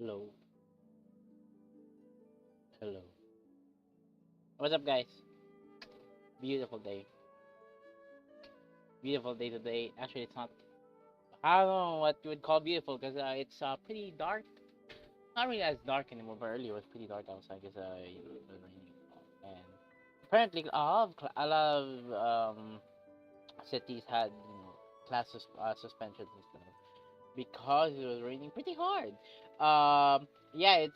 Hello. Hello. What's up, guys? Beautiful day. Beautiful day today. Actually, it's not. I don't know what you would call beautiful because it's pretty dark. Not really as dark anymore, but earlier it was pretty dark outside because it was raining. And apparently, a lot of cities had class suspensions and stuff because it was raining pretty hard. Yeah,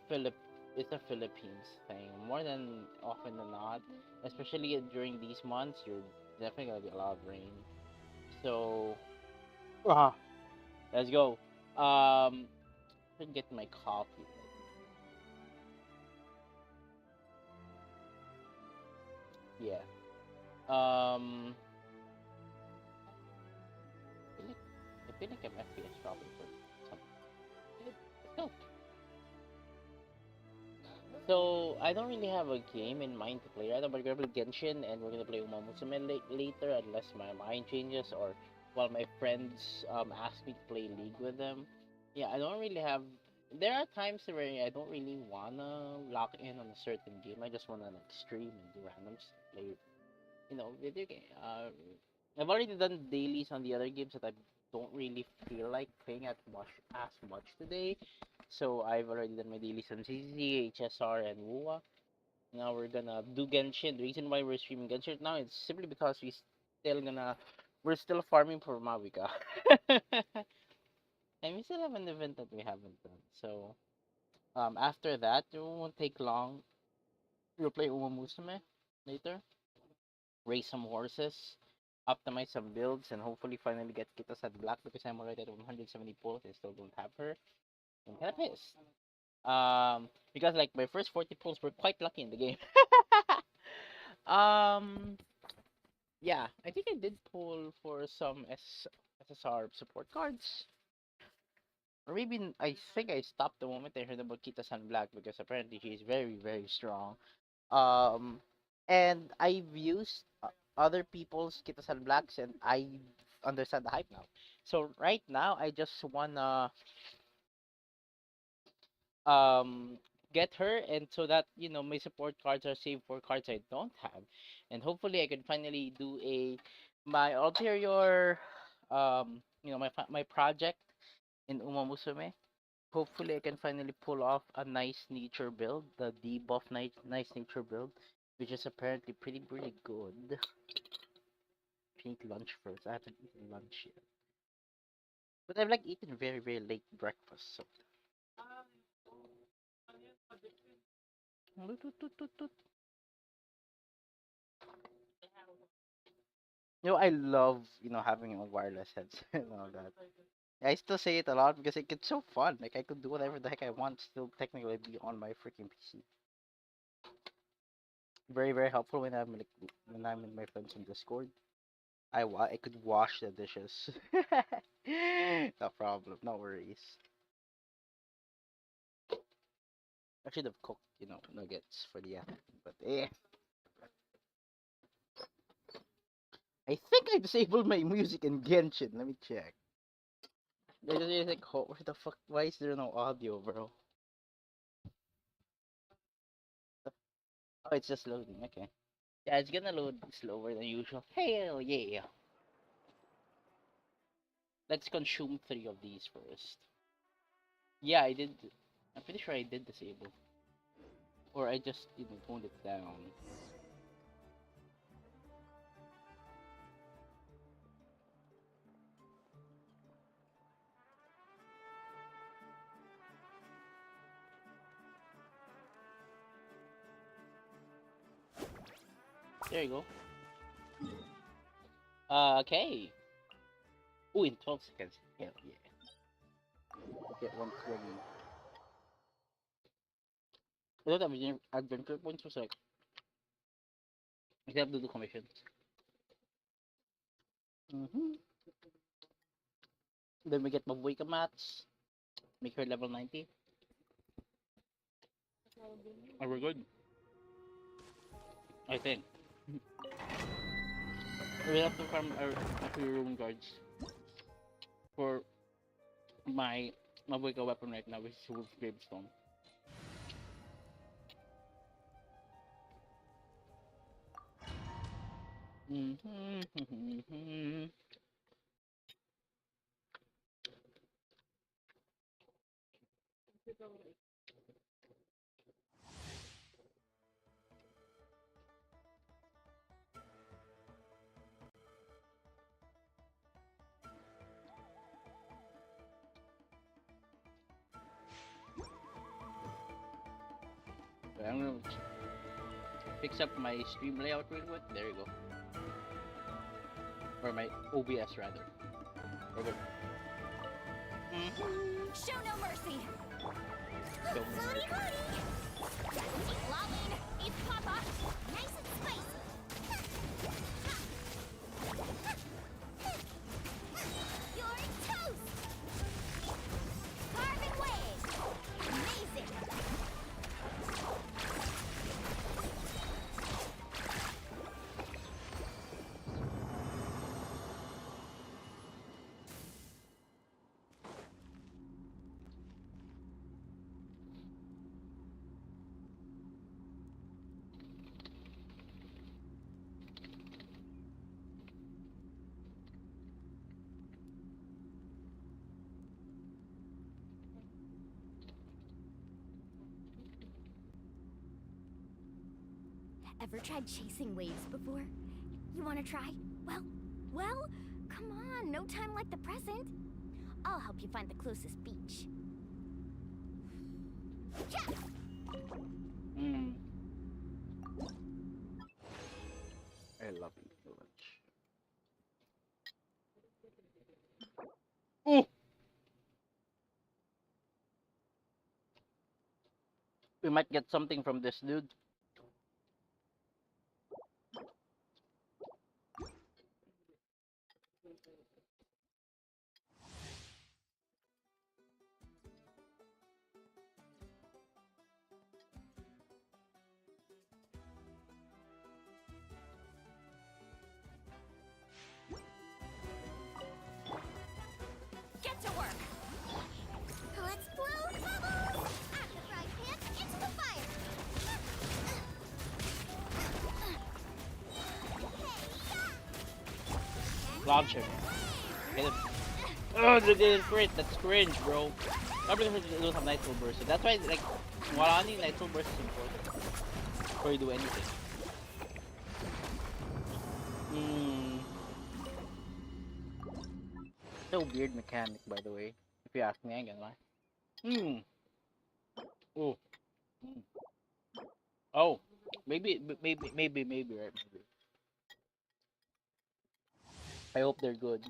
Philip, it's a Philippines thing. More than often than not, especially during these months, you're definitely gonna get a lot of rain. So, ah, let's go. Should get my coffee. Yeah. Um, I feel like I'm FPS shopping for something. Let's go. So I don't really have a game in mind to play right now, but we're gonna play Genshin and we're gonna play Uma Musume later, unless my mind changes or while my friends ask me to play League with them. Yeah, I don't really have. There are times where I don't really wanna lock in on a certain game. I just wanna like stream and do random play, video game. I've already done dailies on the other games that I don't really feel like playing as much today. So I've already done my dailies on CCC, HSR, and WUA. Now we're gonna do Genshin. The reason why we're streaming Genshin now is simply because we're still farming for Mavica. And we still have an event that we haven't done. So after that it won't take long. We'll play Uma Musume later, race some horses, optimize some builds, and hopefully finally get Kitas at black because I'm already at 170 pulls and still don't have her. I'm kinda pissed. Because like my first 40 pulls were quite lucky in the game. um, yeah, I think I did pull for some SSR support cards. Or maybe I think I stopped the moment I heard about Kita San Black because apparently she's very, very strong. Um, and I've used other people's Kita San Blacks and I understand the hype now. So right now I just wanna um get her, and so that my support cards are saved for cards I don't have, and hopefully I can finally do a my ulterior my project in Uma Musume. Hopefully I can finally pull off a nice nature build, the debuff nice nature build, which is apparently pretty good. I eat lunch first. I haven't eaten lunch yet, but I've like eaten very late breakfast. So I love, having a wireless headset and all that. I still say it a lot because it gets so fun. Like I could do whatever the heck I want, still technically be on my freaking PC. Very helpful when I'm with my friends on Discord. I could wash the dishes. No problem, no worries. I should have cooked, nuggets for the afternoon, but I think I disabled my music in Genshin. Let me check. I just like, oh, where the fuck? Why is there no audio, bro? Oh, it's just loading. Okay. Yeah, it's gonna load slower than usual. Hell yeah. Let's consume 3 of these first. Yeah, I did. I'm pretty sure I did disable. Or I just, toned it down. There you go. Okay. Oh, in 12 seconds. Hell yeah. Get 120. I thought adventure points was like, you have to do commissions. Then we get Mabuika mats. Make her level 90. And we're good. I think. We have to farm our few room guards for my my wake weapon right now is Wolf Gravestone. Okay, I'm gonna fix up my stream layout real quick. There you go. Or my OBS rather. We're good. Show no mercy. Show no Floaty, mercy. floaty. Eat lolling. Eat papa. Nice and spicy. You're toast. Carving waves. Amazing. Ever tried chasing waves before? You want to try? Well, come on, no time like the present. I'll help you find the closest beach. Yeah. I love you so much. Ooh! We might get something from this dude. Get to work. Let's blow the bubbles out of the frying pan into the fire. Launch him. Get him. Oh, they didn't crit. That's cringe, bro. I really don't have Nitro Burst. So that's why, like, while on Nitro Burst is important before you do anything. So weird mechanic, by the way. If you ask me, I ain't gonna lie. Oh. Oh. Maybe, right? Maybe. I hope they're good.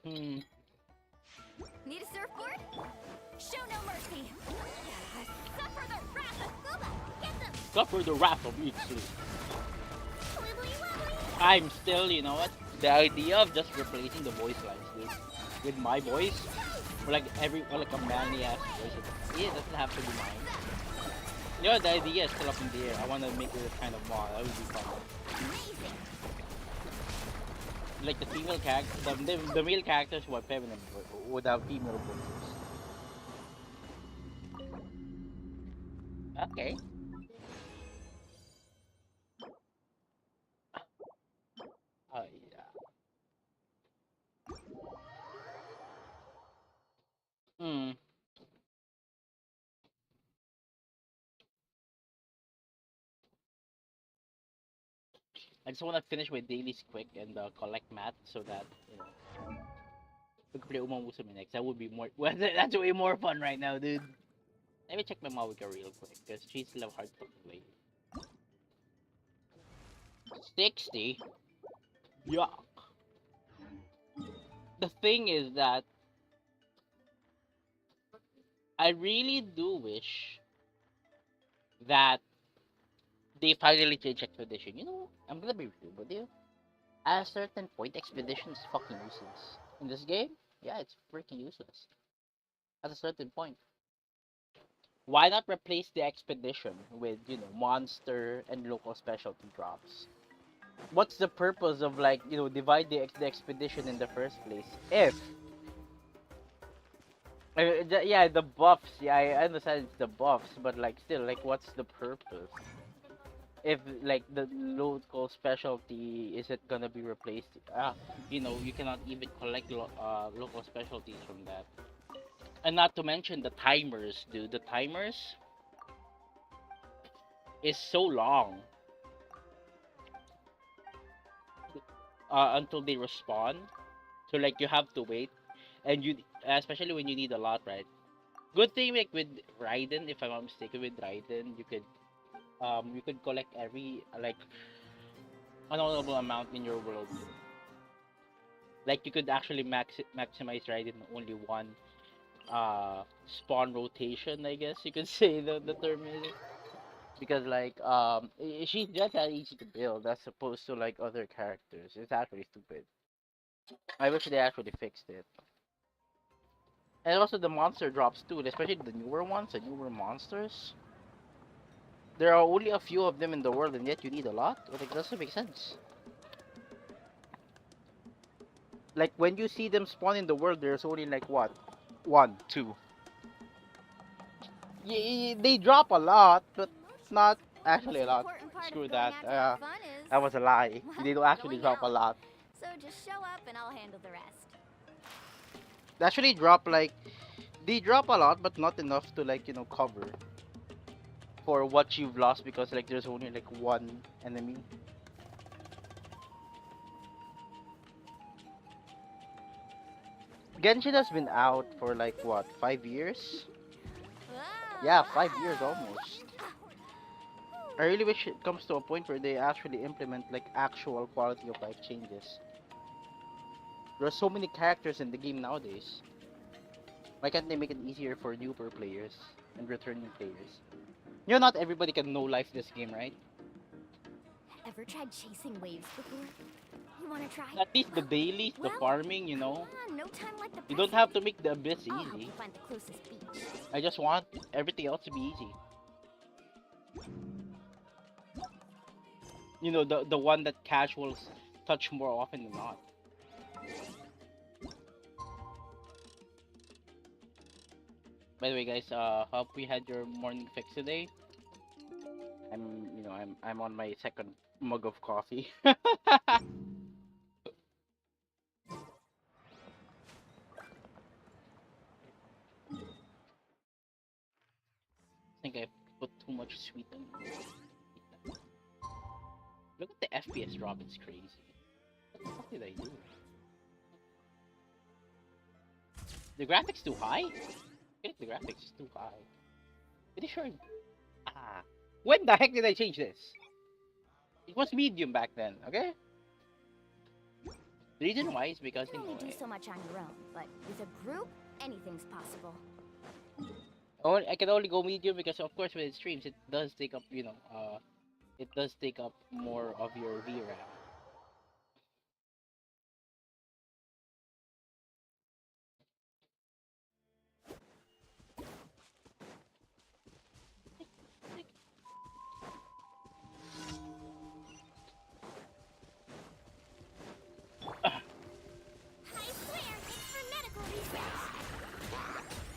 Need a surfboard? Show no mercy. Suffer the wrath of Scuba. Get them. Suffer the wrath of Ixley. Wibbly wobbly. I'm still, you know what? The idea of just replacing the voice lines, dude, with my voice, or like like a manly ass voice. It doesn't have to be mine. You know, the idea is still up in the air. I want to make it kind of mod. That would be fun. Amazing. Like the female character, the male characters who are feminine would have female voices. Okay. Oh yeah. Hmm. I just want to finish my dailies quick and collect math so that we can play Umamusume next. That would be more. Well, that's way more fun right now, dude. Let me check my Mawika real quick because she's still hard to play. 60. Yuck. The thing is that I really do wish that they finally change Expedition. You know, I'm gonna be real with you. At a certain point, Expedition is fucking useless. In this game, yeah, it's freaking useless. At a certain point. Why not replace the Expedition with, monster and local specialty drops? what's the purpose of like divide the expedition in the first place? If yeah, the buffs. Yeah, I understand it's the buffs, but like still, like, what's the purpose? If like the local specialty isn't gonna be replaced, you cannot even collect local specialties from that. And not to mention the timers, dude. The timers is so long until they respond. So like you have to wait, and especially when you need a lot, right? Good thing like with Raiden, if I'm not mistaken, with Raiden, you could collect every like an honorable amount in your world. Like you could actually maximize Raiden only one spawn rotation, I guess you could say the term is, because like she's just that easy to build as opposed to like other characters. It's actually stupid. I wish they actually fixed it. And also the monster drops too, especially the newer ones, the newer monsters. There are only a few of them in the world, and yet you need a lot. Like, it doesn't make sense. Like when you see them spawn in the world, there's only like what, one, two. They drop a lot, but not actually Most a lot. important part of Screw going that. out to have fun is, That was a lie. well, They don't actually going drop a out. lot. So just show up and I'll handle the rest. They actually drop like they drop a lot, but not enough to like cover for what you've lost because like there's only like one enemy. Genshin has been out for like what, 5 years? Yeah, 5 years almost. I really wish it comes to a point where they actually implement like actual quality of life changes. There are so many characters in the game nowadays. Why can't they make it easier for newer players and returning players? Not everybody can know life this game, right? Ever tried chasing waves before? You wanna try? At least the dailies, the Well, farming, come on, no time like the you don't present. have to make the abyss I'll help easy. you find the closest beach. I just want everything else to be easy. The one that casuals touch more often than not. By the way, guys, hope we had your morning fix today. I'm on my second mug of coffee. I think I put too much sweet in it. Look at the FPS drop, it's crazy. What the fuck did I do? The graphics too high? I think the graphics is too high. Pretty sure. Ah. When the heck did I change this? It was medium back then, okay? The reason why is because, You can only do so much on your own, but with a group, anything's possible. I can only go medium because, of course, when it streams, it does take up, it does take up more of your VRAM. I swear, it's for medical research.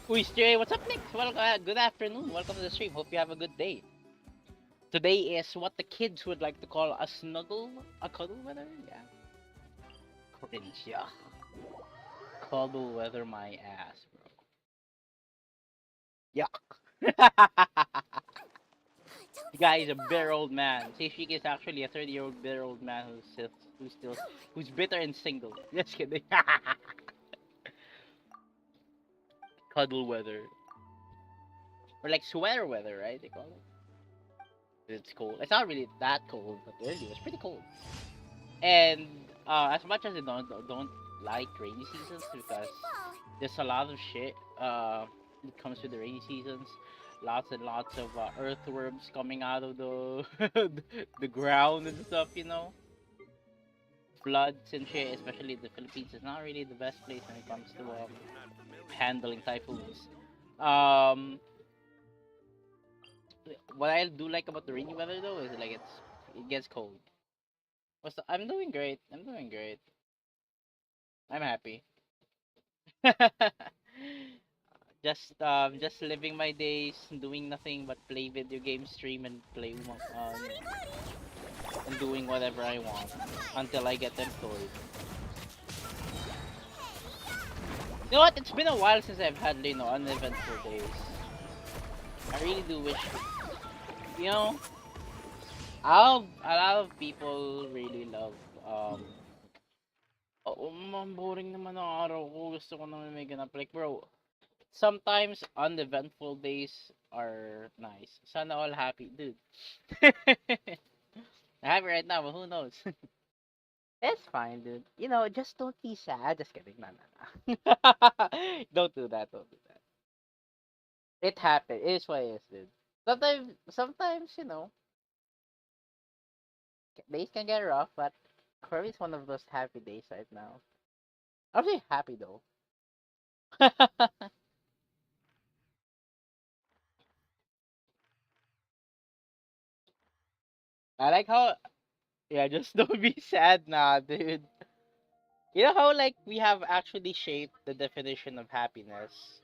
Uy, Stray, what's up, Nick? Well, good afternoon. Welcome to the stream. Hope you have a good day. Today is what the kids would like to call a snuggle, a cuddle weather. Yeah. Cringe, yeah. Cuddle weather my ass, bro. Yuck. The guy is a bitter old man. Seishiki is actually a 30-year-old bitter old man who's bitter and single. Just kidding. Cuddle weather. Or like sweater weather, right? They call it. It's cold. It's not really that cold, but earlier it was pretty cold. And as much as I don't like rainy seasons because there's a lot of shit that comes with the rainy seasons. Lots and lots of earthworms coming out of the the ground and stuff. Floods and shit, especially the Philippines, is not really the best place when it comes to handling typhoons. Um, what I do like about the rainy weather though is like it gets cold. I'm doing great. I'm doing great. I'm happy. Just living my days, doing nothing but play video games, stream, and play, and doing whatever I want until I get employed. You know what? It's been a while since I've had, uneventful days. I really do wish, you know, a lot of people really love, oh, boring naman ang araw ko. Gusto ko naman may ganap. Like, bro, sometimes uneventful days are nice. Sana all happy, dude. I'm happy right now, but who knows? It's fine, dude. Just don't be sad. Just kidding. No, no, no. Don't do that. Don't do that. It happened. It is what it is, dude. Sometimes, days can get rough, but for me, it's one of those happy days right now. I'm really happy though. I like how, yeah, just don't be sad now, dude. You know how like we have actually shaped the definition of happiness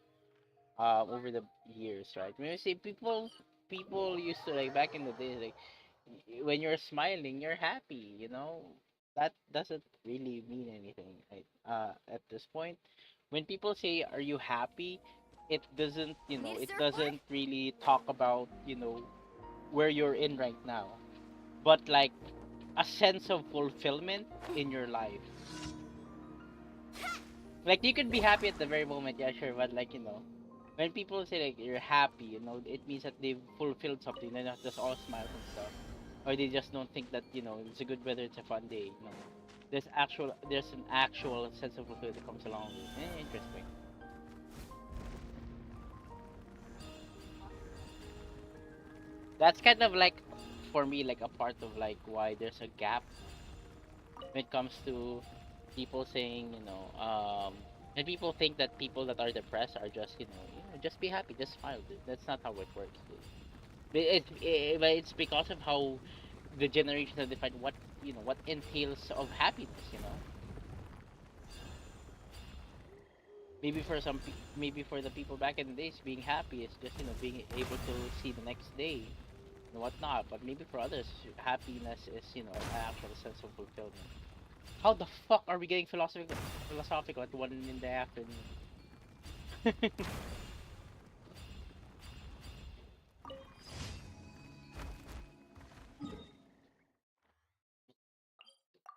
over the years, right? When you say people used to like back in the days like when you're smiling, you're happy, That doesn't really mean anything, right? At this point, when people say are you happy, it doesn't, Need a it surfboard? doesn't really talk about, where you're in right now, but like a sense of fulfillment in your life. Like you could be happy at the very moment, yeah, sure, but like when people say like you're happy, it means that they've fulfilled something. They're not just all smiles and stuff, or they just don't think that it's a good weather, it's a fun day. There's an actual sense of fulfillment that comes along with it. Interesting. That's kind of like for me like a part of like why there's a gap when it comes to people saying, and people think that people that are depressed are just, just be happy, just smile, dude. That's not how it works, dude. But it's because of how the generation have defined what entails of happiness, Maybe for maybe for the people back in the days, being happy is just, being able to see the next day and whatnot. But maybe for others, happiness is, an actual sense of fulfillment. How the fuck are we getting philosophical at 1 in the afternoon?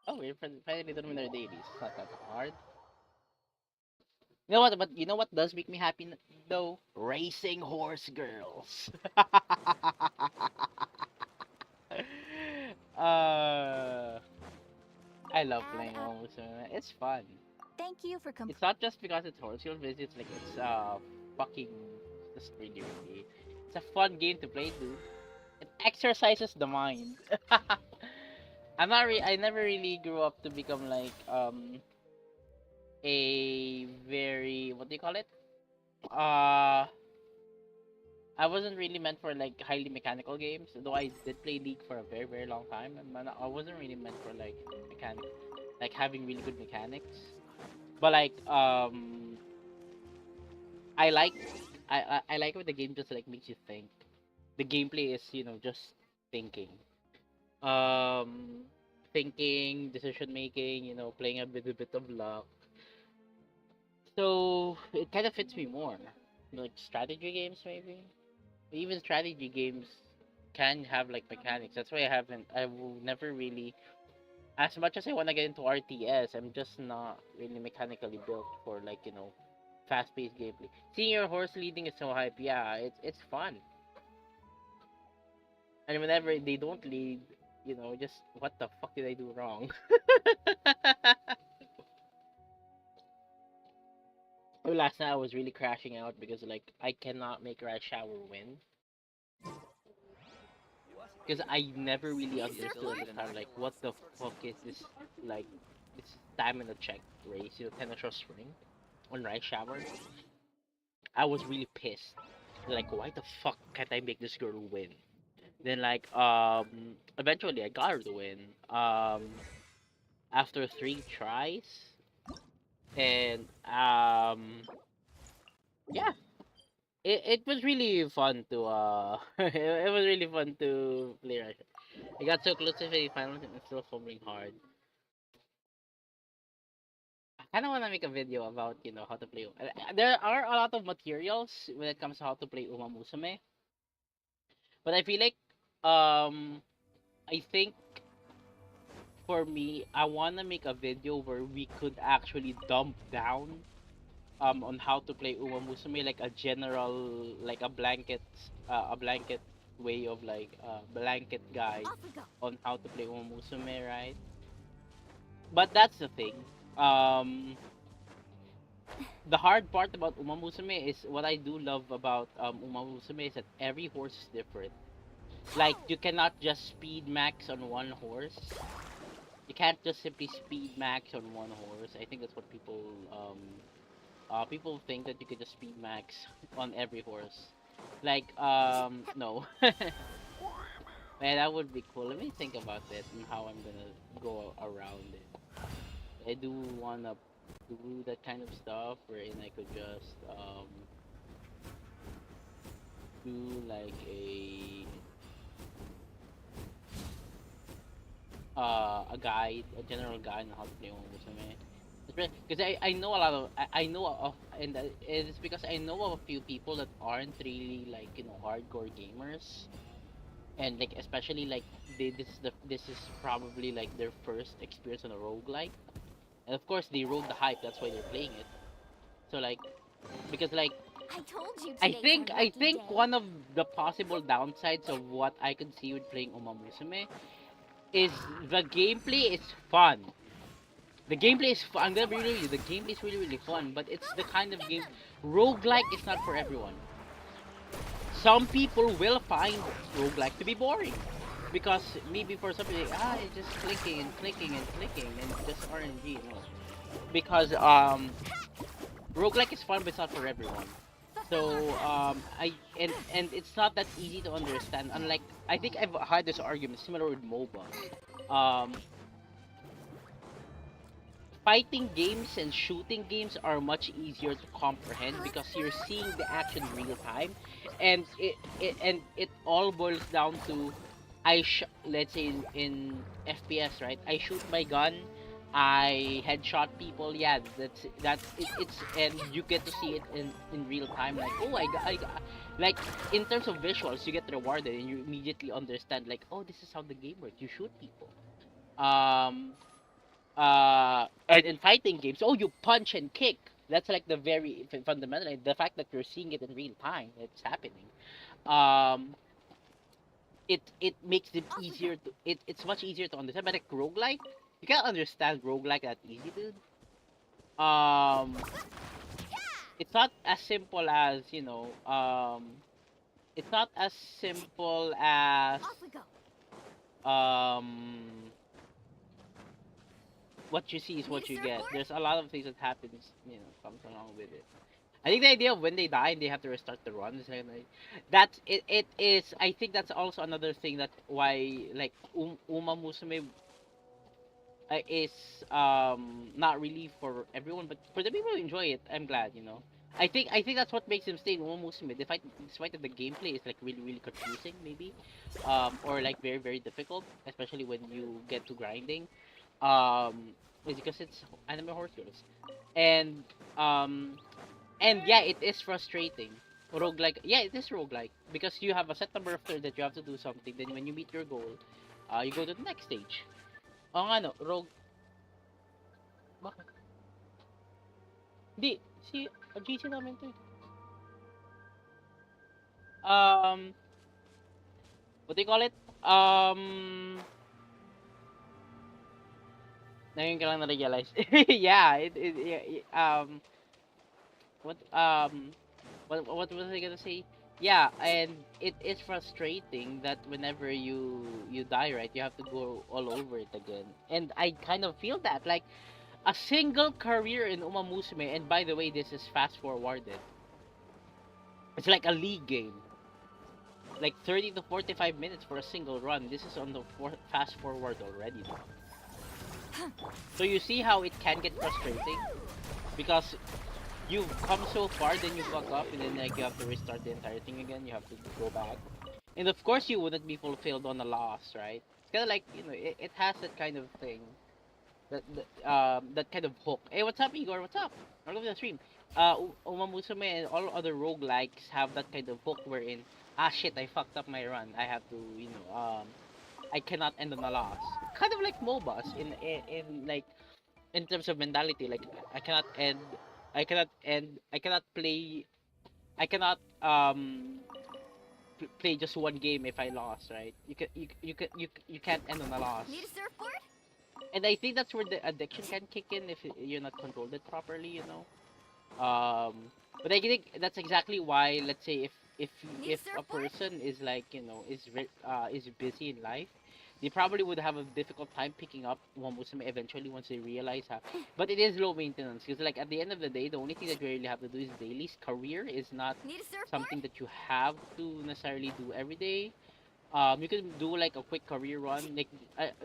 Oh, we're finally done with our dailies. It's not that hard. You know what? But you know what does make me happy though? Racing horse girls. uh, I love Add playing up. almost. It's fun. Thank you for It's not just because it's horse girls, but it's like fucking just really. It's a fun game to play, dude. It exercises the mind. I never really grew up to become like a very, what do you call it? Uh I wasn't really meant for like highly mechanical games, though I did play League for a very very long time. And I wasn't really meant for like mechanic, like having really good mechanics. But like I like I like when the game just like makes you think. The gameplay is just thinking, um, thinking, decision making. Playing a bit of luck. So it kind of fits me more. Like strategy games, maybe. Even strategy games can have like mechanics. That's why I will never really, as much as I want to get into RTS, I'm just not really mechanically built for like, fast paced gameplay. Seeing your horse leading is so hype. Yeah, it's fun. And whenever they don't lead, just what the fuck did I do wrong? Last night I was really crashing out because like I cannot make Rush Shower win because I never really Need a understood at surfboard? the time like what the fuck is this, like this stamina check race, Tennis Spring on Rice Shower. I was really pissed. Like why the fuck can't I make this girl win? Then like eventually I got her to win. After 3 tries, and yeah, it was really fun to it was really fun to play Russia. I got so close to the finals and it's still fumbling hard. I kind of want to make a video about how to play. There are a lot of materials when it comes to how to play Uma Musume, but I feel like um I think for me I want to make a video where we could actually dump down on how to play Uma Musume, like a general, like a blanket way of like blanket guide Off we go. on how to play Uma Musume, right? But that's the thing. Um, the hard part about Uma Musume is what I do love about Uma Musume is that every horse is different. Like you cannot just speed max on one horse. You can't just simply speed max on one horse. I think that's what people think that you could just speed max on every horse. Like, no. Man, that would be cool. Let me think about it and how I'm gonna go around it. I do wanna do that kind of stuff wherein I could just do like a guide, a general guide on how to play Musume. Because I know a lot of I know of, and it's because I know of a few people that aren't really like hardcore gamers, and like especially like this is probably like their first experience on a roguelike, and of course they rode the hype, that's why they're playing it. So like because like I told you I today's think our I lucky think day. one of the possible downsides of what I could see with playing Uma Musume is the gameplay is fun. The gameplay is fun. I'm gonna be real with you. The gameplay is really, really fun, but it's the kind of game roguelike is not for everyone. Some people will find roguelike to be boring. Because maybe for some people, it's just clicking and clicking and clicking and just RNG. Because roguelike is fun but it's not for everyone. So and it's not that easy to understand. Unlike I think I've had this argument similar with MOBA. Um Fighting games and shooting games are much easier to comprehend because you're seeing the action real time, and it all boils down to let's say in FPS, right? I shoot my gun, I headshot people. Yeah, it's and you get to see it in real time. Like, oh, like in terms of visuals, you get rewarded and you immediately understand like, oh, this is how the game works. You shoot people. Um, and in fighting games, oh, you punch and kick. That's like the very fundamental. Like, the fact that you're seeing it in real time, it's happening. Um, it makes it Off we go. easier to it's much easier to understand. But like roguelike, you can't understand roguelike that easy, dude. Um, it's not as simple as it's not as simple as Off we go. um what you see is Need a what you get. surfboard? There's a lot of things that happens, comes along with it. I think the idea of when they die and they have to restart the run is like that it is. I think that's also another thing that why like Uma Musume is not really for everyone, but for the people who enjoy it, I'm glad. I think that's what makes him stay in Uma Musume. Despite that the gameplay is like really really confusing maybe, or like very very difficult, especially when you get to grinding, is because it's anime horse girls, and um yeah, it is frustrating. Roguelike, yeah, it is roguelike because you have a set number of turns that you have to do something. Then when you meet your goal, you go to the next stage. Oh, nga no, bakit? Di, GC namin to eh. Um, what do you call it? Ngayon ka lang na-realize. Yeah, what, what was I gonna say? Yeah, and it is frustrating that whenever you die, right, you have to go all over it again. And I kind of feel that like a single career in Uma Musume, and by the way, this is fast forwarded. It's like a league game. like 30 to 45 minutes for a single run. This is on the fast forward already. So you see how it can get frustrating because you've come so far, then you fuck up, and then like you have to restart the entire thing again. You have to go back, and of course you wouldn't be fulfilled on a loss, right? It's kind of like it has that kind of thing, that kind of hook. Hey, what's up, Igor? What's up? Welcome to the stream. Umamusume and all other roguelikes have that kind of hook wherein, shit, I fucked up my run. I have to, I cannot end on a loss. Kind of like MOBAs in like in terms of mentality. Like I cannot end, I cannot play, I cannot play just one game if I lost, right? You can't end on a loss. Need a surfboard? And I think that's where the addiction can kick in if you're not controlled it properly, but I think that's exactly why, let's say, if a person is like, is busy in life, they probably would have a difficult time picking up one Musume eventually once they realize how. But it is low maintenance because, like, at the end of the day, the only thing that you really have to do is dailies. Career is not Need a surfboard? something that you have to necessarily do every day. You can do like a quick career run, like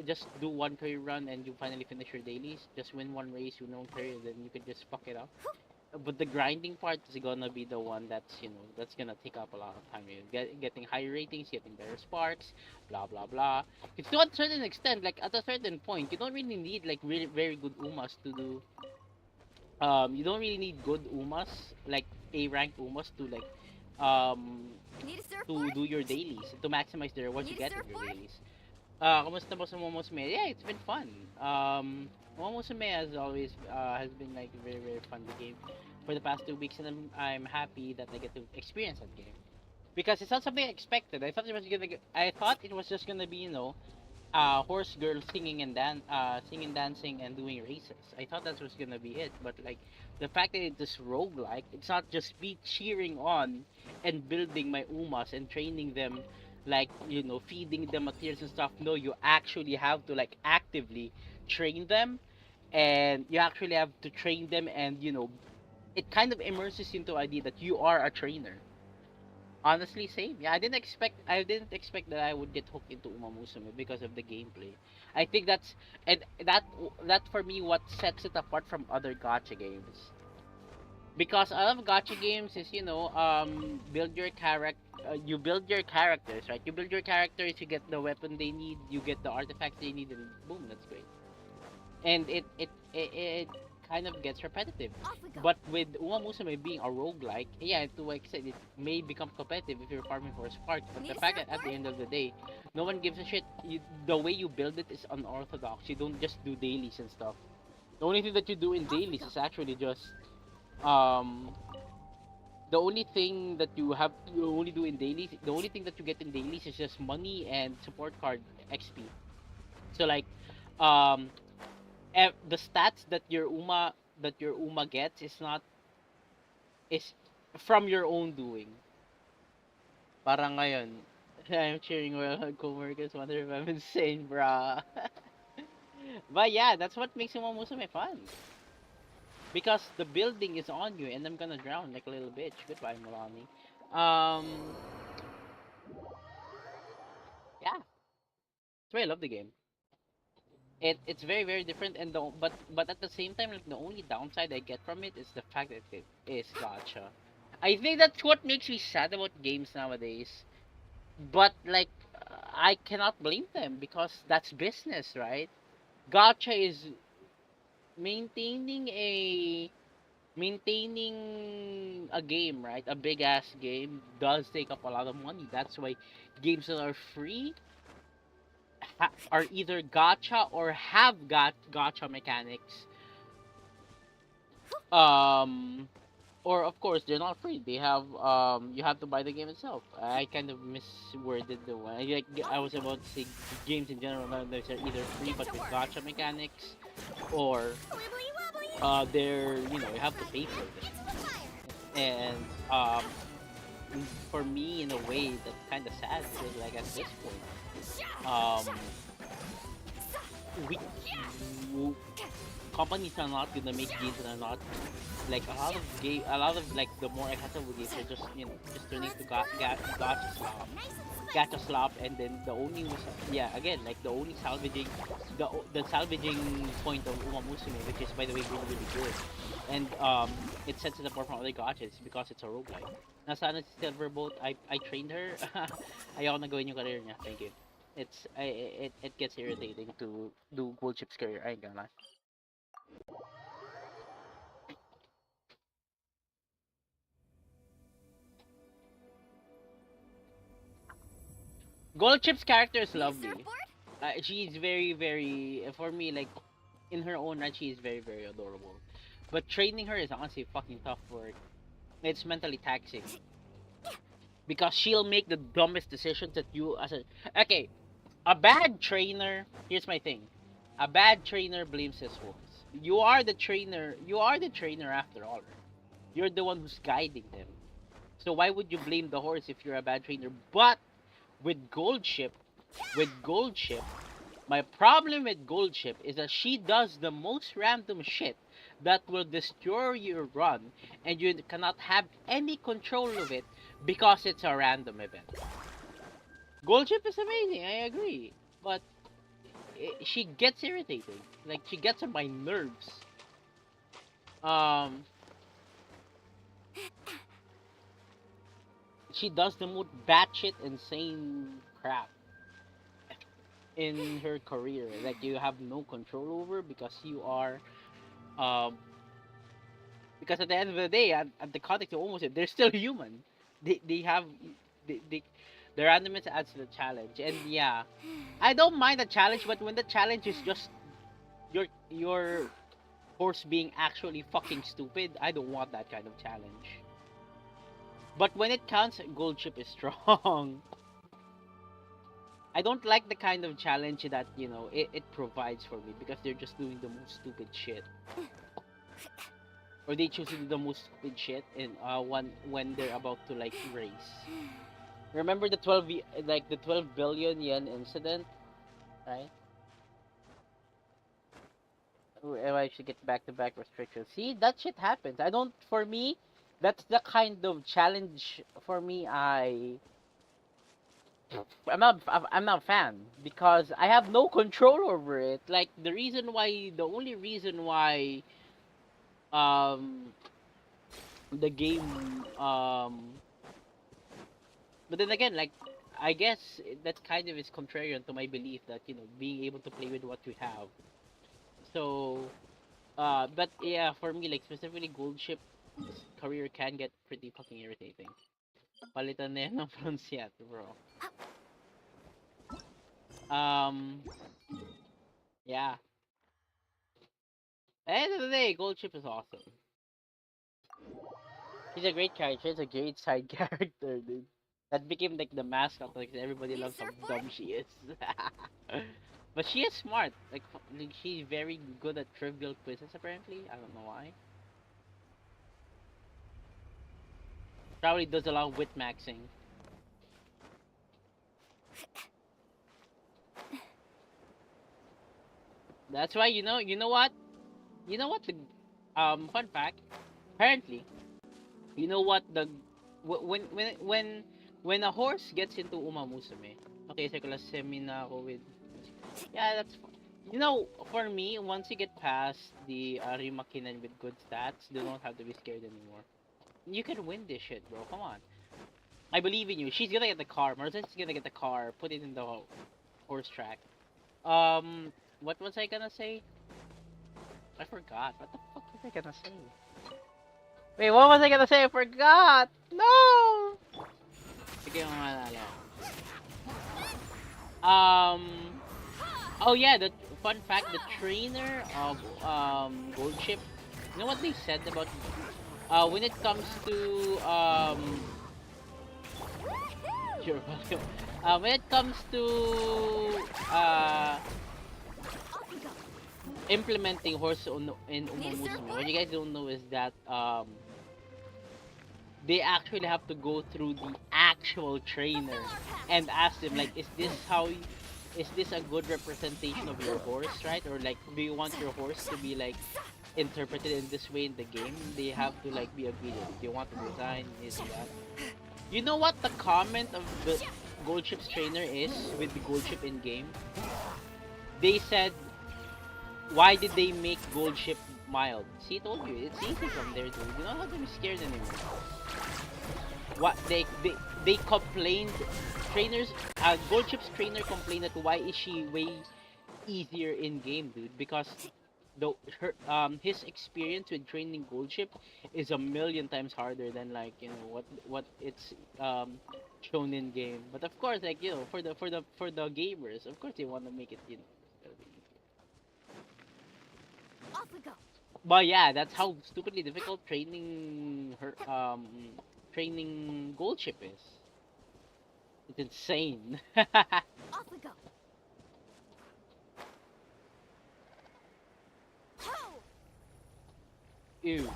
just do one career run and you finally finish your dailies. Just win one race, you know, career, then you can just fuck it up. But the grinding part is gonna be the one that's gonna take up a lot of time. Getting higher ratings, getting better sparks, blah blah blah. It's to a certain extent, like at a certain point, you don't really need like really very good umas to do. You don't really need good umas, like A rank umas to like um Need a to surfboard? do your dailies, to maximize the rewards you Need a get in your surfboard? dailies. Kamusta mo sa Momosume? Yeah, it's been fun. Momosume as always has been like very very fun the game for the past 2 weeks, and I'm happy that I get to experience that game because it's not something I expected. I thought it was just gonna be horse girl singing, dancing, and doing races. I thought that was gonna be it, but like the fact that it's roguelike, it's not just me cheering on and building my umas and training them, like feeding them materials and stuff. No, you actually have to like actively train them, and you actually have to train them, and it kind of immerses you into the idea that you are a trainer. Honestly, same. Yeah, I didn't expect that I would get hooked into Uma Musume because of the gameplay. I think and that for me what sets it apart from other gacha games. Because a lot of gacha games is build your character, you build your characters, right? You build your characters, you get the weapon they need, you get the artifacts they need, and boom, that's great. And it kind of gets repetitive. Off we go. But with Uma Musume being a roguelike, yeah, to like I said, it may become competitive if you're farming for a spark. But Need the a fact that at the surfboard? end of the day, no one gives a shit. The way you build it is unorthodox. You don't just do dailies and stuff. The only thing that you do in Off we dailies go. is actually just um the only thing that you only do in dailies, the only thing that you get in dailies is just money and support card XP. So like um the stats that your Uma gets is from your own doing. Parang ngayon, I'm cheering well co-workers wonder if I'm insane, brah. But yeah, that's what makes Uma Musume fun. Because the building is on you and I'm gonna drown like a little bitch. Goodbye, Mulani. Um yeah, that's why I love the game. It's very very different, and but at the same time, like the only downside I get from it is the fact that it is gacha. I think that's what makes me sad about games nowadays. But like I cannot blame them because that's business, right? Gacha is maintaining a maintaining a game, right? A big ass game does take up a lot of money. That's why games that are free are either gacha or have got gacha mechanics. Um, or of course they're not free. They have you have to buy the game itself. I kind of misworded the one. I was about to say games in general nowadays are either free Get but to with work. gacha mechanics, or Wibbly wobbly. they're you have to pay for them. Into the fire. And for me in a way that's kind of sad because like at this point Sha. um Sha. we companies are not gonna make games that are not like a lot of like the more accessible games are just just turning to gacha slop, and then the only yeah, again, like the only salvaging the salvaging point of Uma Musume, which is by the way really really good, and it sets it apart from other gachas because it's a roguelike. Nasana Silverboat, I trained her. Ayoko na gawin yung career niya. Thank you. It gets irritating to do Gold Chip's career. I ain't gonna lie. Gold Chip's character is Need a lovely. surfboard? She's very, very, for me, like, in her own right, she is very, very adorable. But training her is honestly fucking tough work. It's mentally taxing. Because she'll make the dumbest decisions that you, as a. Okay, a bad trainer, here's my thing. A bad trainer blames his horse. You are the trainer after all. Right? You're the one who's guiding them. So why would you blame the horse if you're a bad trainer? But with Gold Ship, with Gold Ship, my problem with Gold Ship is that she does the most random shit that will destroy your run, and you cannot have any control of it because it's a random event. Gold Ship is amazing, I agree, but she gets irritating. Like she gets on my nerves. Um, she does the most batshit insane crap in her career that you have no control over because you are um because at the end of the day at the context of almost they're still human. They have they the randomness adds to the challenge, and yeah, I don't mind the challenge, but when the challenge is just your horse being actually fucking stupid, I don't want that kind of challenge. But when it counts, Gold Chip is strong. I don't like the kind of challenge that it provides for me because they're just doing the most stupid shit, or they choose to do the most stupid shit in when they're about to like race. Remember the 12 billion yen incident, right? I should get back to back restrictions. See, that shit happens. I don't. For me, that's the kind of challenge. For me, I'm not a fan because I have no control over it. Like the only reason why um the game but then again, like I guess that kind of is contrarian to my belief that being able to play with what you have. So but yeah, for me, like specifically Gold Ship career can get pretty fucking irritating. Palitan na yan ng pronunciat, bro. Um, yeah. At the end of the day, Gold Ship is awesome. He's a great character. He's a great side character, dude. That became like the mascot. Like everybody Need a loves how surfboard? dumb she is. But she is smart. Like she's very good at trivial quizzes. Apparently, I don't know why. Probably does a lot of wit maxing. That's why you know what the fun fact. Apparently, you know what the when a horse gets into Uma Musume. Okay, so kala semi na ako with. Yeah, for me, once you get past the Rimakinan with good stats, you don't have to be scared anymore. You can win this shit, bro. Come on. I believe in you. She's gonna get the car. Marzette's gonna get the car. Put it in the horse track. What was I gonna say? I forgot. What the fuck was I gonna say? Wait, what was I gonna say? I forgot! No! Sige, maalala. Oh yeah, the fun fact, the trainer of Gold Ship, you know what they said about when it comes to you're welcome. When it comes to implementing horse in Umamusume, what you guys don't know is that they actually have to go through the actual trainer and ask them like, is this how is this a good representation of your horse, right? Or like, do you want your horse to be like interpreted in this way in the game? They have to like be obedient. If you want to design this and that. You know what the comment of the Gold Chip's trainer is with the Gold Chip in game? They said, why did they make Gold Chip mild? See, I told you, it's easy from there, dude. You don't have to be scared anymore. What they complained, trainers, Gold Chip's trainer complained that why is she way easier in game, dude? Because his experience with training Gold Chip is a million times harder than like what it's shown in game. But of course, like for the gamers, of course they want to make it Off we go. But yeah, that's how stupidly difficult training Gold Chip is. It's insane. Off we go. Ho! Ew.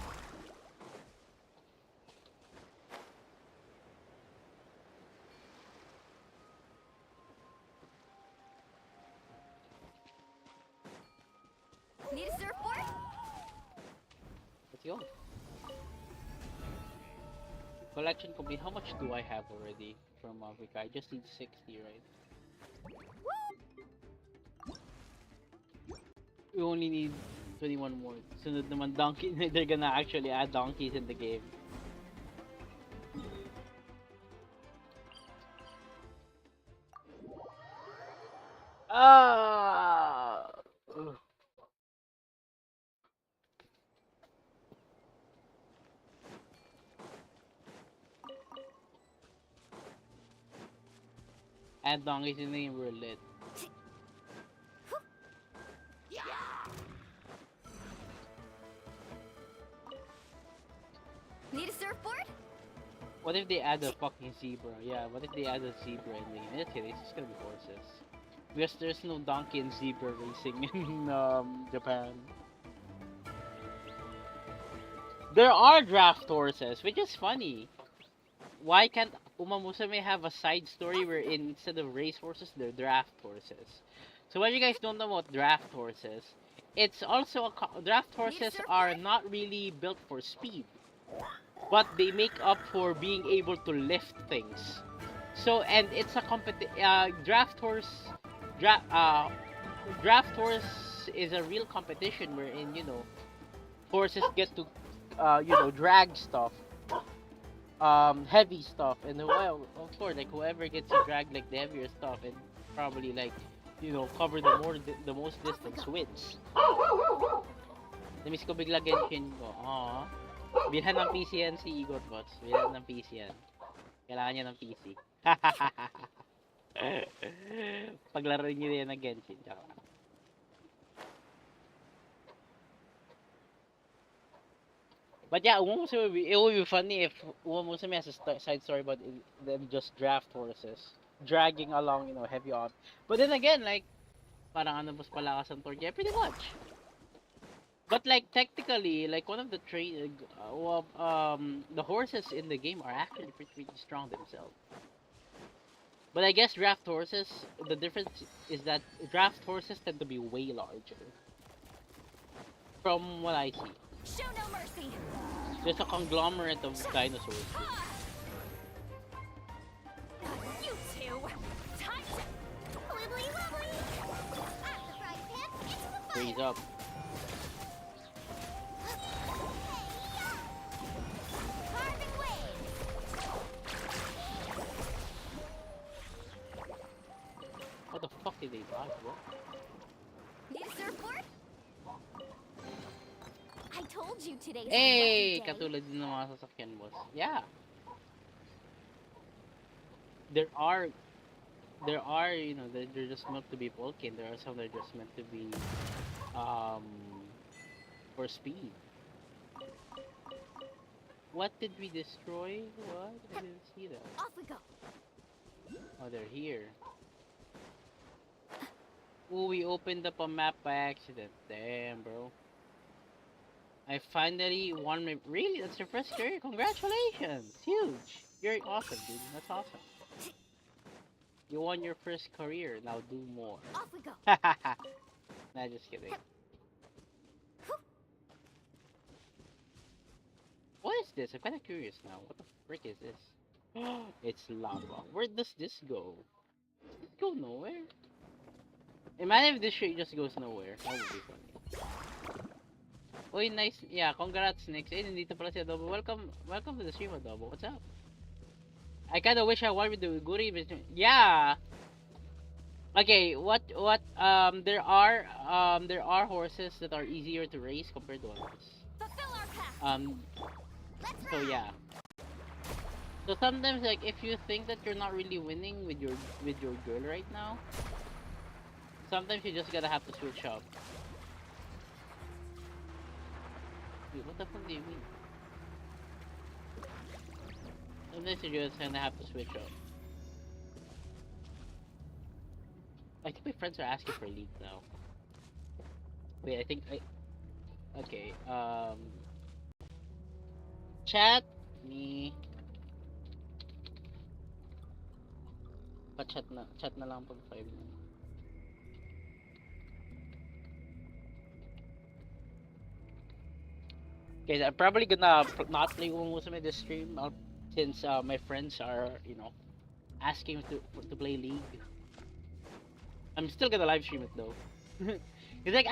Need a surfboard? Let's go. Collection complete. How much do I have already from Africa? I just need 60, right? We only need 21 more. Sunod naman donkey. They're gonna actually add donkeys in the game. Ah! Ugh. Add donkeys in the game, we're lit. Need a surfboard? What if they add a fucking zebra? Yeah, what if they add a zebra in the game? It's kidding, it's just gonna be horses. Because there's no donkey and zebra racing in Japan. There are draft horses, which is funny. Why can't Uma Musume have a side story wherein instead of race horses, they're draft horses? So what you guys don't know about draft horses, it's also draft horses are not really built for speed, but they make up for being able to lift things. So and it's a draft horse draft horse is a real competition wherein horses get to drag stuff, heavy stuff, and well, of course, like whoever gets to drag like the heavier stuff and probably like cover the most distance wins. Namiss ko bigla Genshin ko. Aww. Bilhan ng PC yan si Igor Bots. Bilhan ng PC yan. Kailangan niya ng PC. Paglaro niyo yan ng Genshin. But yeah, it would be funny if Uma Musume has a side story about them just draft horses dragging along, heavy on. But then again, like parang ano bus palakas ang torque, yeah, pretty much. But like technically, like one of the the horses in the game are actually pretty strong themselves. But I guess draft horses, the difference is that draft horses tend to be way larger. From what I see. Show no mercy. There's a conglomerate of dinosaurs. You two. Time to wibbly wobbly. At the frying pan, into the fire. Freeze up. Carving waves. What the fuck did they buy, bro? Need a surfboard? I told you today's Hey! a lucky day. Katulad din ng mga sasakyan, boss. Yeah. There are, they're just meant to be bulky, and there are some that are just meant to be, for speed. What did we destroy? What? I didn't see that. Off we go. Oh, they're here. Oh, we opened up a map by accident. Damn, bro. I finally won my... Really? That's your first career? Congratulations! Huge! You're awesome, dude. That's awesome. You won your first career. Now do more. Off we go. Nah, just kidding. What is this? I'm kind of curious now. What the frick is this? It's lava. Where does this go? Does it go nowhere? Imagine if this shit just goes nowhere. That would be funny. Uy, nice. Yeah, congrats, Nix. Eh, nandito pala si Adobo. Welcome to the stream, Adobo. What's up? I kinda wish I won with the Guri, but yeah. Okay, there are horses that are easier to race compared to others. Fulfill our path. So yeah. So sometimes, like, if you think that you're not really winning with your girl right now, sometimes you just gotta have to switch up. Wait, what the fuck do you mean? Sometimes you just kinda have to switch up. I think my friends are asking for a lead now. Wait, okay, chat me. Chat na lang pag 5 na. Okay, I'm probably gonna not play Umusume this stream since my friends are, asking to play League. I'm still gonna live stream it though. It's like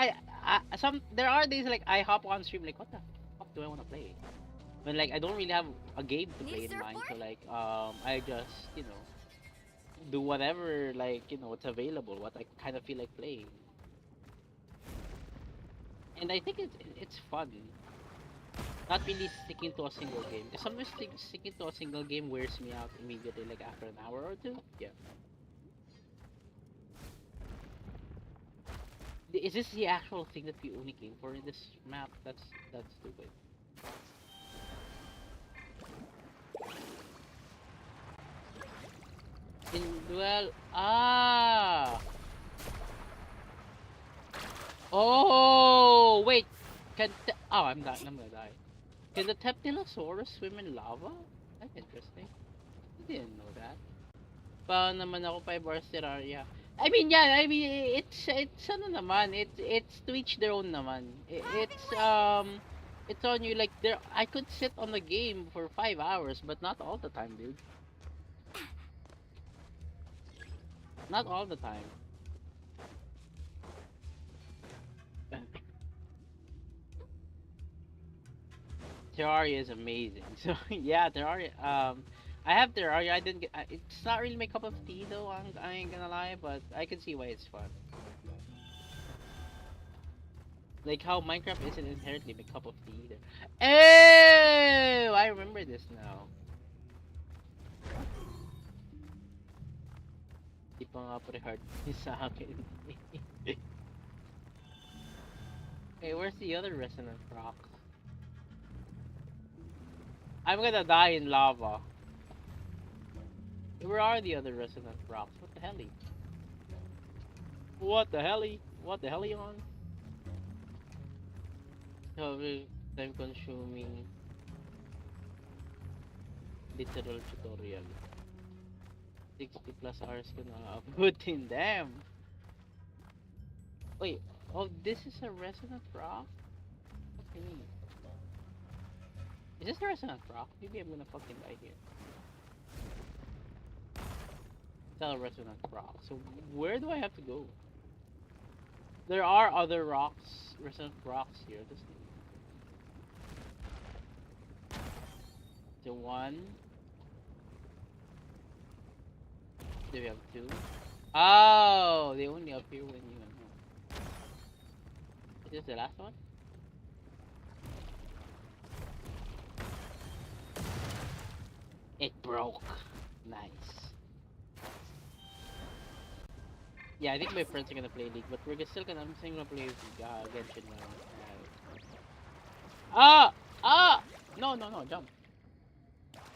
there are days like I hop on stream like what the fuck do I want to play? When like I don't really have a game to play in mind, so like I just do whatever like what's available, what I kind of feel like playing. And I think it's fun. Not really sticking to a single game. Because sometimes sticking to a single game wears me out immediately, like after an hour or two. Yeah. Is this the actual thing that we only came for in this map? That's stupid. In duel, oh wait, I'm gonna die. Can the Teptilosaurus swim in lava? That's interesting. I didn't know that. Paano naman ako 5 hours Terraria? I mean, yeah, it's ano naman, it's to each their own naman. It's on you. Like I could sit on the game for 5 hours, but not all the time, dude. Not all the time. Terraria is amazing. So yeah, Terraria. I have Terraria. I didn't get. It's not really my cup of tea though. I ain't gonna lie, but I can see why it's fun. Like how Minecraft isn't inherently my cup of tea either. Oh, I remember this now. Di pa nga pre-hard sa akin. Hey, where's the other resonant rock? I'm gonna die in lava. Where are the other resonant rocks? What the hell? What the hell? What the hell are you on? Time consuming literal tutorial. 60 plus hours ko na abutin. Damn. Wait, oh, this is a resonant rock? What do you mean? Is this a resonant rock? Maybe I'm gonna fucking die here. It's not a resonant rock. So where do I have to go? There are other rocks, resonant rocks here. The one. Do we have two? Oh, they only appear when you know. Is this the last one? It broke. Nice. Yeah, I think my friends are gonna play League, but we're still gonna. I'm still gonna play Genshin now. No, jump.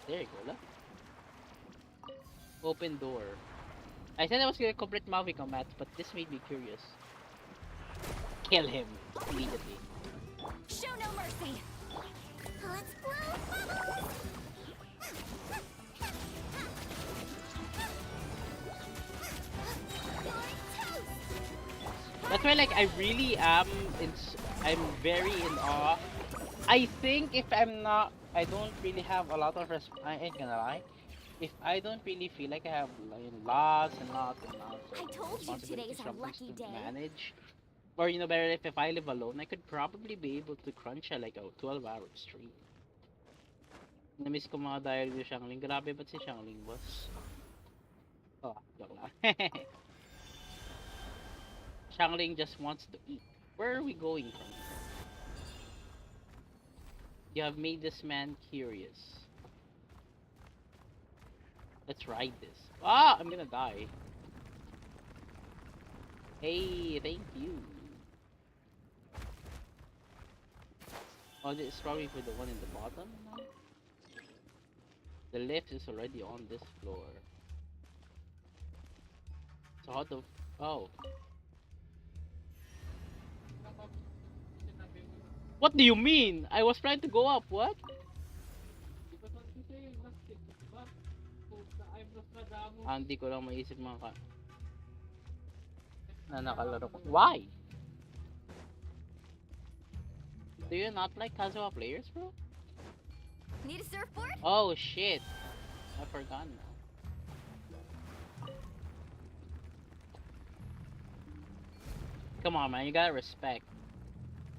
There you go. Look. Open door. I said I was gonna complete Maui combat, but this made me curious. Kill him immediately. Show no mercy. Let's blow. That's why, like, I really am. I'm very in awe. I think if I'm not, I don't really have a lot of I ain't gonna lie. If I don't really feel like I have like, lots and lots and lots I of told you responsibilities today's our from things lucky to day. manage, or better if I live alone, I could probably be able to crunch like a 12-hour stream. Namiss ko mga dahil yung Xiangling. Grabe, ba't si Xiangling, boss? Oh, joke lang. Xiangling just wants to eat. Where are we going from here? You have made this man curious. Let's ride this. Ah, I'm gonna die. Hey, thank you. Oh, this is probably for the one in the bottom now? The lift is already on this floor. So how the... Oh. What do you mean? I was trying to go up. What? Hindi ko lang maisip mga na nakalaro ko. Why? Do you not like casual players, bro? Need a surfboard? Oh shit. I forgot now. Come on, man. You gotta respect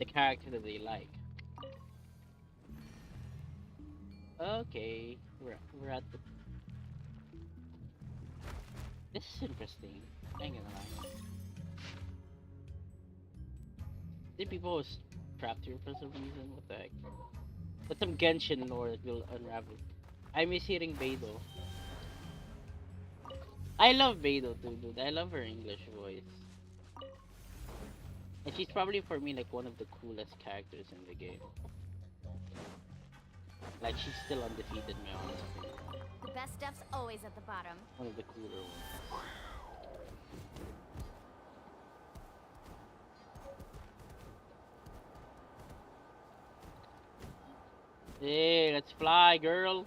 the character that they like. Okay. We're at the... This is interesting. I ain't gonna lie. Did people was trapped here for some reason? What the heck? But some Genshin lore that will unravel. I miss hearing Beidou. I love Beidou too, dude. I love her English voice. And she's probably for me like one of the coolest characters in the game. Like she's still undefeated, my honest opinion. The best stuff's always at the bottom. One of the cooler ones. Hey, let's fly, girl!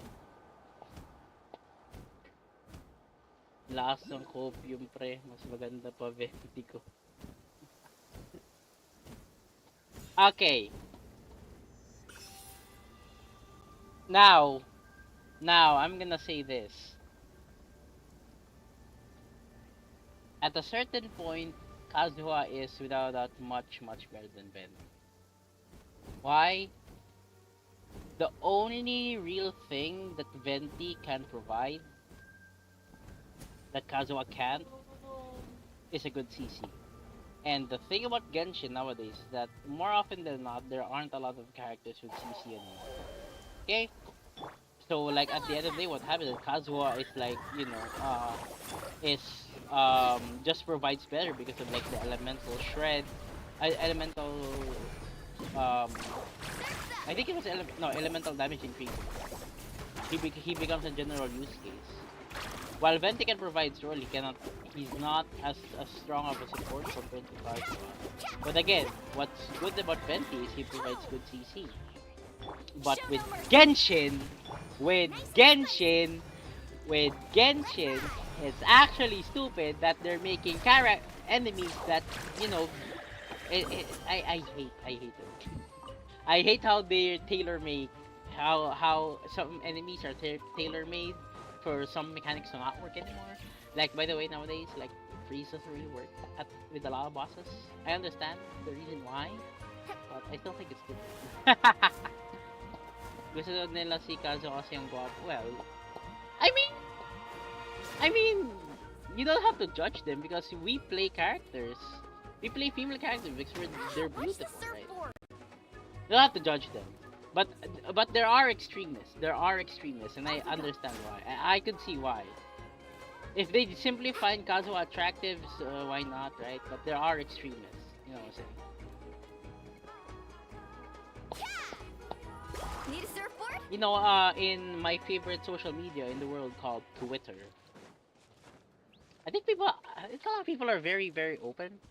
Lakas ng copium, pre. Mas maganda pa, venti ko. Okay. Now, I'm gonna say this. At a certain point, Kazuha is without doubt much better than Ben. Why? The only real thing that Venti can provide that Kazuha can't is a good CC. And the thing about Genshin nowadays is that more often than not, there aren't a lot of characters with CC anymore. Okay? So like at the end of the day, what happens is Kazuha is like, is just provides better because of like the elemental shred, elemental I think it was elemental damage increase. He becomes a general use case. While Venti can provide sword, he's not as strong of a support compared to Kazuha. But again, what's good about Venti is he provides good CC. But with Genshin, it's actually stupid that they're making enemies that, I hate it. I hate how they're tailor-made, how some enemies are tailor-made for some mechanics to not work anymore. Like, by the way, nowadays, like, freeze doesn't really work with a lot of bosses. I understand the reason why, but I still think it's good. Gusto nila si Kazo kasi yung guwapo. Well, I mean, you don't have to judge them because we play characters. We play female characters because they're beautiful, right? You don't have to judge them. But there are extremists. And I understand why. I could see why. If they simply find Kazuha attractive, why not, right? But there are extremists. You know what I'm saying? Need a surfboard? In my favorite social media in the world called Twitter, I think a lot of people are very, very open.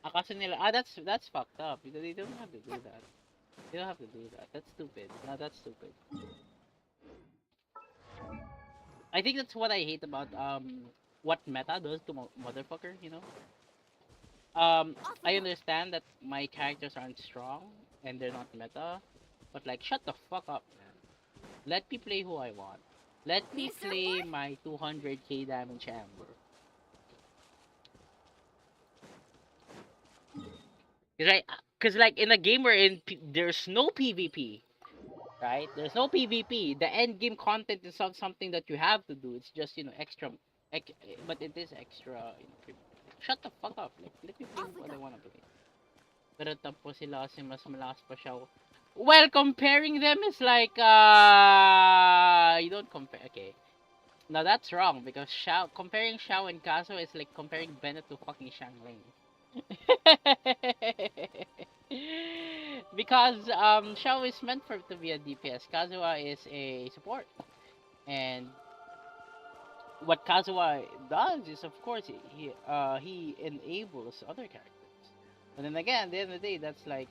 Kasi nila, that's fucked up because they don't have to do that. They don't have to do that. That's stupid. No, that's stupid. I think that's what I hate about what Meta does to motherfucker, Off we I go. understand that my characters aren't strong and they're not meta, but like, shut the fuck up, man. Let me play who I want. Let me Need a play surfboard? my 200k damage Amber. Cause right, cause like in a game where there's no PvP, right? There's no PvP. The end game content is not something that you have to do. It's just extra, but it is extra. Shut the fuck up. Like, let me play Off we what go. I wanna play. Pero tapos sila kasi mas malakas pa siya. Well, comparing them is like, you don't compare. Okay. Now that's wrong because comparing Xiao and Kazuha is like comparing Bennett to fucking Shangling. Because Xiao is meant for to be a DPS. Kazuha is a support. And what Kazuha does is, of course, he enables other characters. But then again, at the end of the day, that's like,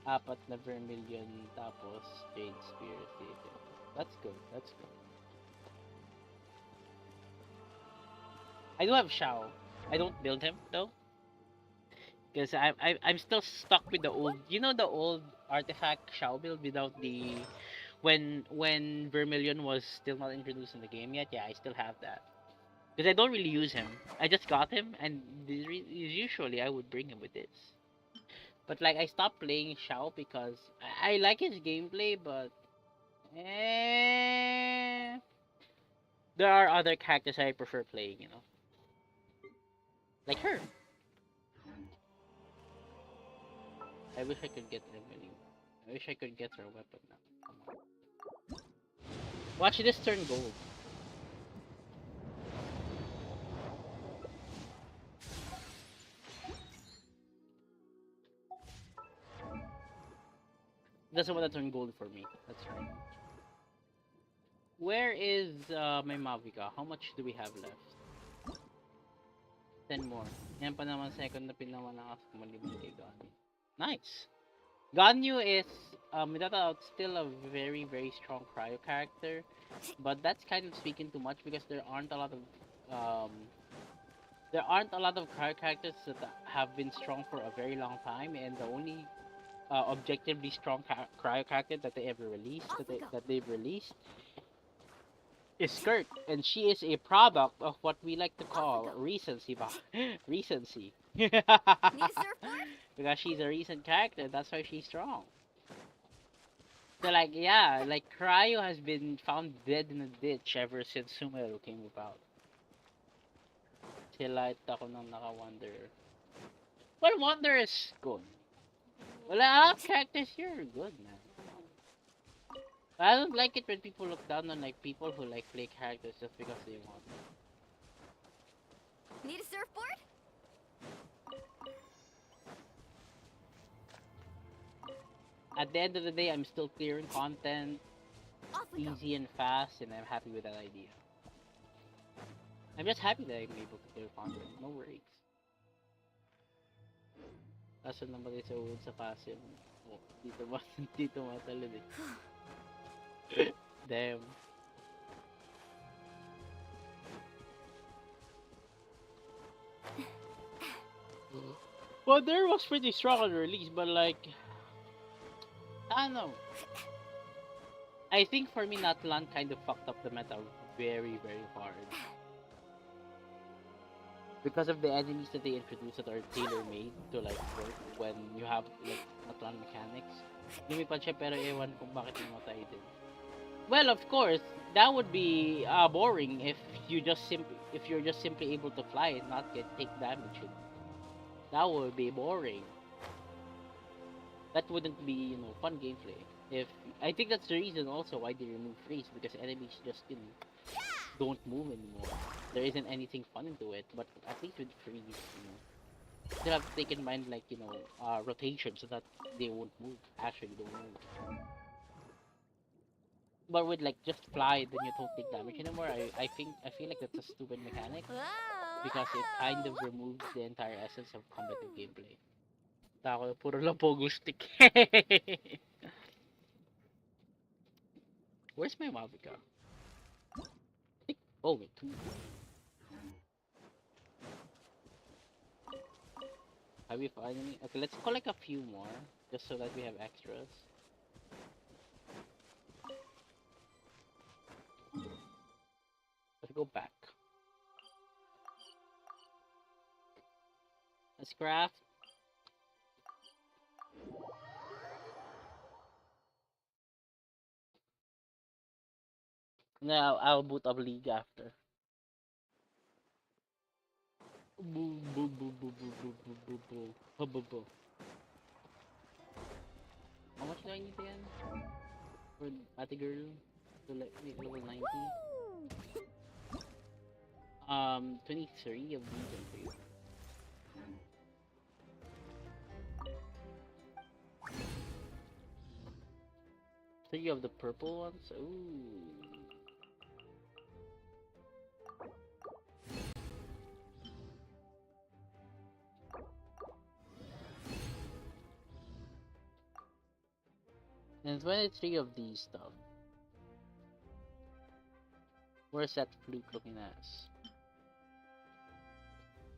apat na Vermilion tapos Jade Spear. That's good. That's good. I do have Xiao. I don't build him though, because I'm still stuck with the old, the old artifact Xiao build without the when Vermilion was still not introduced in the game yet. Yeah, I still have that because I don't really use him. I just got him, and usually I would bring him with this. But like I stopped playing Xiao because I like his gameplay, but eh, there are other characters I prefer playing. Like her. I wish I could get Emily. I wish I could get her weapon now. Come on. Watch this turn gold. Doesn't want to turn gold for me. That's right. Where is my Mavica? How much do we have left? 10 more. Yan pa naman second na pinamalakas ko maliban kay Ganyu. Nice! Ganyu is, without a doubt, still a very, very strong cryo character. But that's kind of speaking too much because um, there aren't a lot of cryo characters that have been strong for a very long time, and the only objectively strong cryo character that they ever released, Off we go. that they've released, is Skirt, and she is a product of what we like to Off we call go. recency. Recency. Need a surfboard? Because she's a recent character, that's why she's strong. So like yeah, like Cryo has been found dead in a ditch ever since Sumeru came about. Sila ako nang naka-Wonder. Well, Wonder is good. Well, a lot of characters here are good, man. I don't like it when people look down on like people who like play characters just because they want. Need a surfboard? At the end of the day, I'm still clearing content, Off we go. easy and fast, and I'm happy with that idea. I'm just happy that I'm able to clear content. No worries. Kaso naman sa uod sa passive. Oh, dito ba? Dito matalid eh. Damn. Well, there was pretty strong on release, but like, I don't know. I think for me, Natlan kind of fucked up the meta very, very hard. Because of the enemies that they introduced that are tailor-made to like work when you have like Natlan mechanics. Lumipad siya pero ewan kung bakit namatay din. Well, of course, that would be boring if you're just simply able to fly and not take damage. That would be boring. That wouldn't be fun gameplay. If I think that's the reason also why they remove freeze, because enemies just don't move anymore. There isn't anything fun into it. But at least with freeze, still have to take in mind like rotation so that they won't move. Actually, don't move. But with like just fly, then you don't take damage anymore. I feel like that's a stupid mechanic because it kind of removes the entire essence of combative gameplay. Tako, puro lang pogo stick. Where's my Mavica? Oh, wait, two. Have you found any? Okay, let's collect a few more, just so that we have extras. Let's go back. Let's craft. Now I'll boot up League after. Boo, boo, boo, boo, boo, boo, boo, boo, boo. Boo, boo, boo. How much do I need again? For Ate Girl to make level 90? Woo! 23 of these and 3 of the purple ones. Ooh. And 23 of these stuff. Where's that fluke looking ass?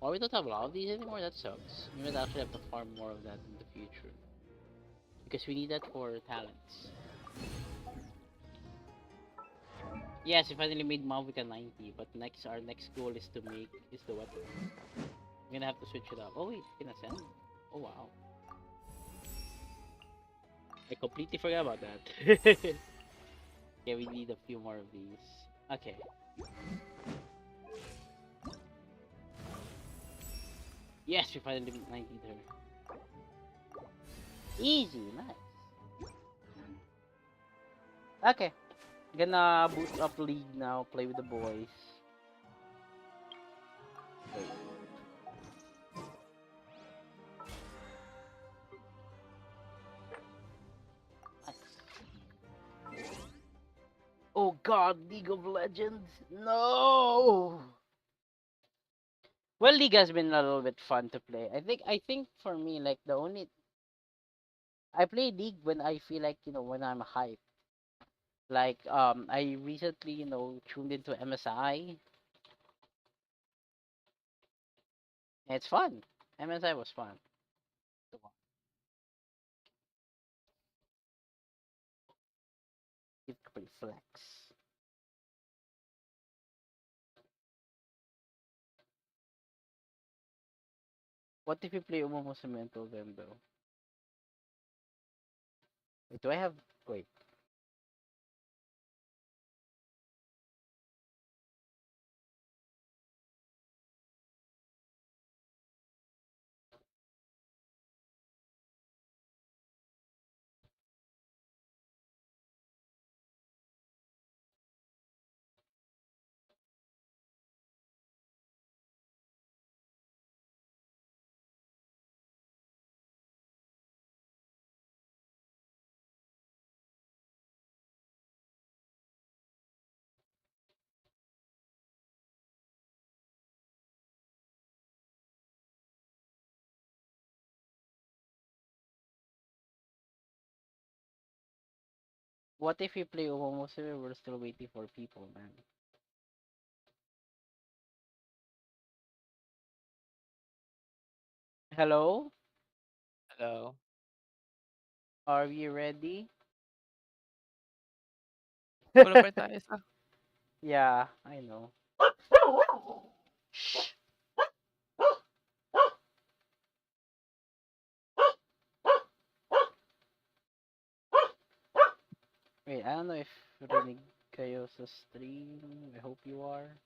Oh, we don't have a lot of these anymore? That sucks. We might actually have to farm more of that in the future. Because we need that for talents. Yes, we finally made Mavica 90, but our next goal is to make the weapon. We're gonna have to switch it up. Oh wait, can ascend? Oh wow. I completely forgot about that. Yeah, we need a few more of these. Okay. Yes, we finally made 90 there. Easy, nice. Okay. Gonna boost up League now, play with the boys. Wait. Nice. Oh god, League of Legends. No. Well, League has been a little bit fun to play. I think for me, like the only I play League when I feel like, when I'm hyped. Like I recently, tuned into MSI. And it's fun. MSI was fun. It pretty flex. What if you play Umomo Cemento then though? Wait, do I have wait. What if we play Umomo Cemento? We're still waiting for people, man. Hello? Hello. Are we ready? Wala pa rin tayo isa. Yeah, I know. Shh. Wait, I don't know if rinig kayo sa stream. I hope you are.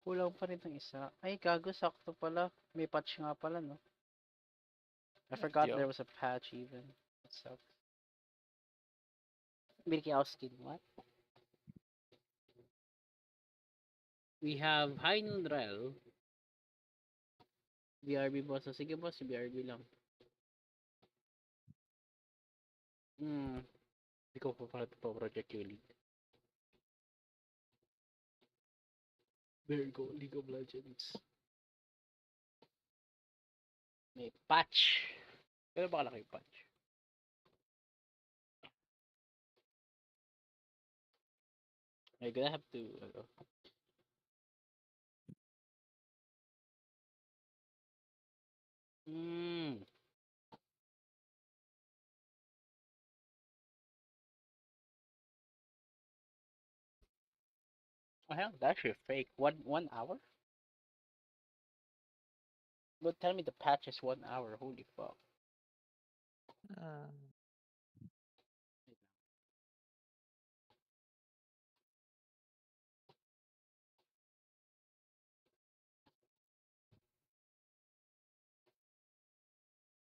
Kulang pa rin ng isa. Ay, gago, sakto pala. May patch nga pala, no? I forgot Yo. there was a patch even. That sucks. Mickey Mouse skin, what? We have Heinrel. BRB boss. So, sige boss, BRB lang. Hmm. Hindi ko pa pala ito project yung League. There you go, League of Legends. May patch. Kailan ba kalaki yung patch? I'm gonna have to, Hmm. Oh hell, that's actually fake. One hour? Don't tell me the patch is 1 hour. Holy fuck. Ah,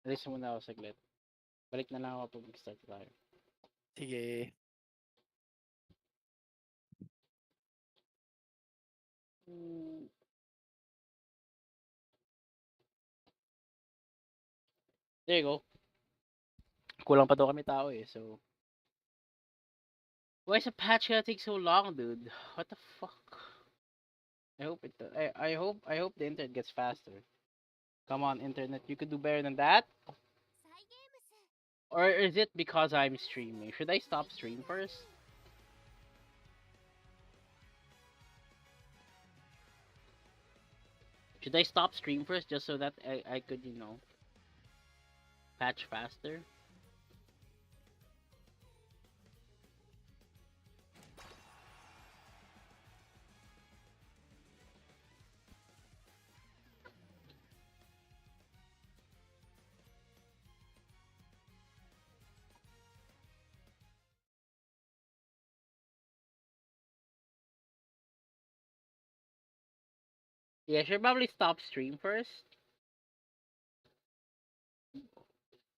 Alis muna ako saglit. Balik na lang ako pag mag-start tayo. sige. Hmm. There you go. Kulang pa daw kami tao eh, so... Why is a patch gonna take so long, dude? What the fuck? I hope it. I hope the internet gets faster. Come on, internet, you could do better than that. Or is it because I'm streaming? Should I stop stream first? Should I stop stream first just so that I could, patch faster? Yeah, I should probably stop stream first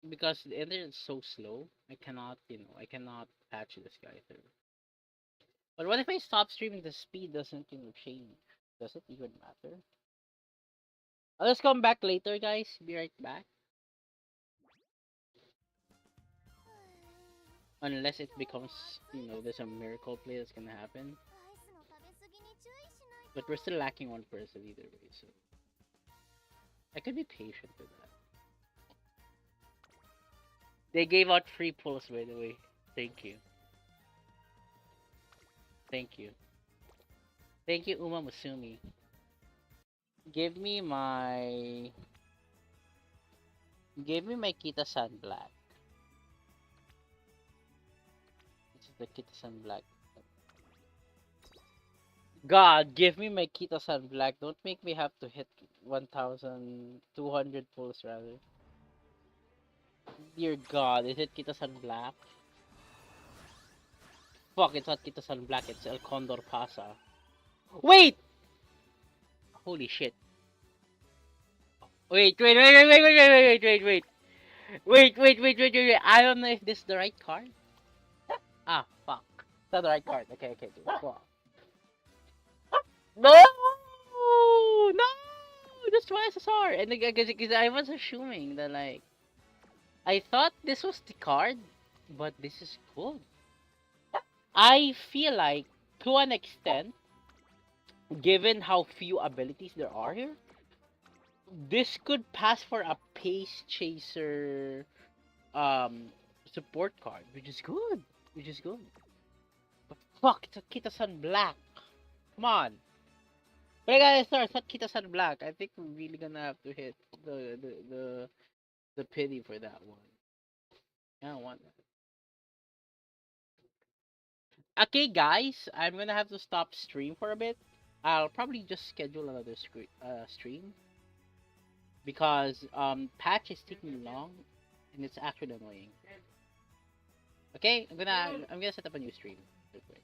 because the internet is so slow. I cannot patch this guy through. But what if I stop streaming? The speed doesn't, change. Does it even matter? I'll just come back later, guys. Be right back. Unless it becomes, there's a miracle play that's gonna happen. But we're still lacking one person either way, so I could be patient with that. They gave out free pulls, by the way. Thank you. Thank you. Thank you, Uma Musumi. Give me my... Give me my Kita-san Black. This is the Kita-san Black. God, give me my Kita-san Black. Don't make me have to hit 1,200 pulls, rather. Dear God, is it Kita-san Black? Fuck, it's not Kita-san Black, it's El Condor Pasa. Wait! Holy shit. Wait. Wait. I don't know if this is the right card. Ah, fuck. It's not the right card. Okay. Fuck. No! No! Just twice SSR. And because I was assuming that, like, I thought this was the card, but this is good. I feel like, to an extent, given how few abilities there are here, this could pass for a pace chaser support card, which is good. But fuck, it's a Kita-san Black. Come on. But I gotta start, it's not Kita-san Black. I think we're really gonna have to hit the pity for that one. I don't want that. Okay, guys, I'm gonna have to stop stream for a bit. I'll probably just schedule another stream because patch is taking long and it's actually annoying. Okay, I'm gonna set up a new stream real quick.